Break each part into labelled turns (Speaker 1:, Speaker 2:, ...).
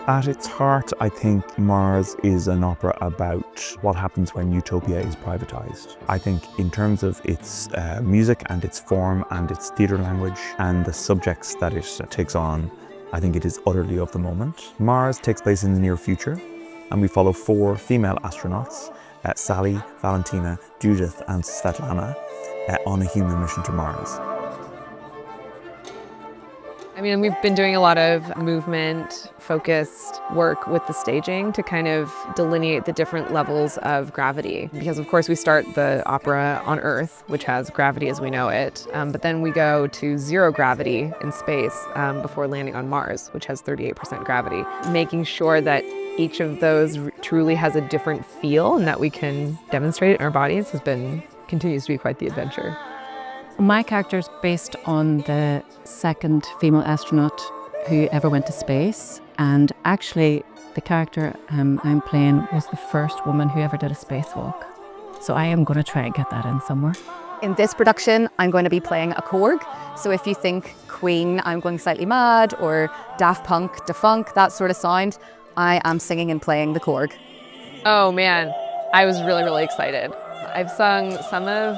Speaker 1: At its heart, I think Mars is an opera about what happens when utopia is privatized. I think in terms of its music and its form and its theatre language and the subjects that it takes on, I think it is utterly of the moment. Mars takes place in the near future, and we follow 4 female astronauts, Sally, Valentina, Judith and Svetlana, on a human mission to Mars.
Speaker 2: I mean, we've been doing a lot of movement-focused work with the staging to kind of delineate the different levels of gravity. Because of course we start the opera on Earth, which has gravity as we know it, but then we go to 0 gravity in space before landing on Mars, which has 38% gravity. Making sure that each of those truly has a different feel and that we can demonstrate it in our bodies continues to be quite the adventure.
Speaker 3: My character is based on the second female astronaut who ever went to space, and actually the character I'm playing was the first woman who ever did a spacewalk. So I am going to try and get that in somewhere.
Speaker 4: In this production, I'm going to be playing a Korg. So if you think Queen, I'm Going Slightly Mad, or Daft Punk, Defunk, that sort of sound, I am singing and playing the Korg.
Speaker 2: Oh man, I was really, really excited. I've sung some of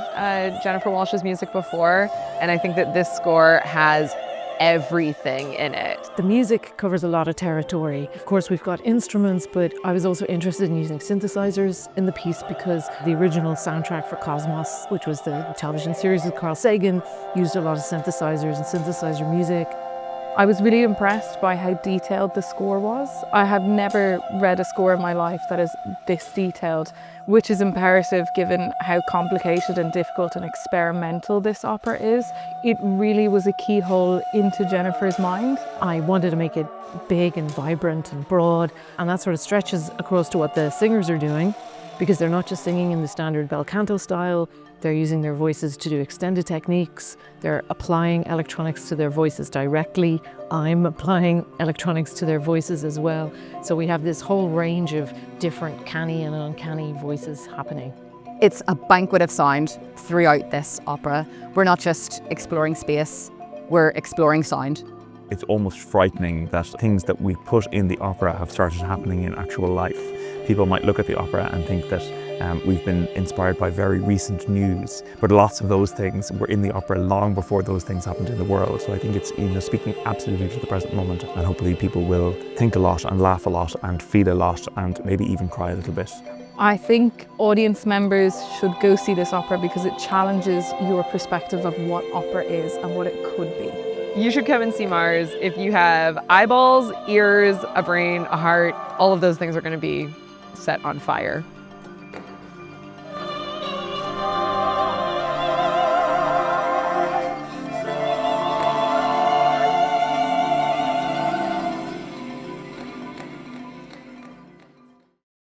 Speaker 2: Jennifer Walshe's music before, and I think that this score has everything in it.
Speaker 5: The music covers a lot of territory. Of course, we've got instruments, but I was also interested in using synthesizers in the piece because the original soundtrack for Cosmos, which was the television series with Carl Sagan, used a lot of synthesizers and synthesizer music.
Speaker 6: I was really impressed by how detailed the score was. I have never read a score in my life that is this detailed, which is imperative given how complicated and difficult and experimental this opera is. It really was a keyhole into Jennifer's mind.
Speaker 5: I wanted to make it big and vibrant and broad, and that sort of stretches across to what the singers are doing, because they're not just singing in the standard bel canto style. They're using their voices to do extended techniques. They're applying electronics to their voices directly. I'm applying electronics to their voices as well. So we have this whole range of different canny and uncanny voices happening.
Speaker 4: It's a banquet of sound throughout this opera. We're not just exploring space, we're exploring sound.
Speaker 1: It's almost frightening that things that we put in the opera have started happening in actual life. People might look at the opera and think that we've been inspired by very recent news, but lots of those things were in the opera long before those things happened in the world. So I think it's speaking absolutely to the present moment, and hopefully people will think a lot and laugh a lot and feel a lot and maybe even cry a little bit.
Speaker 6: I think audience members should go see this opera because it challenges your perspective of what opera is and what it could be.
Speaker 2: You should come and see Mars if you have eyeballs, ears, a brain, a heart. All of those things are going to be set on fire.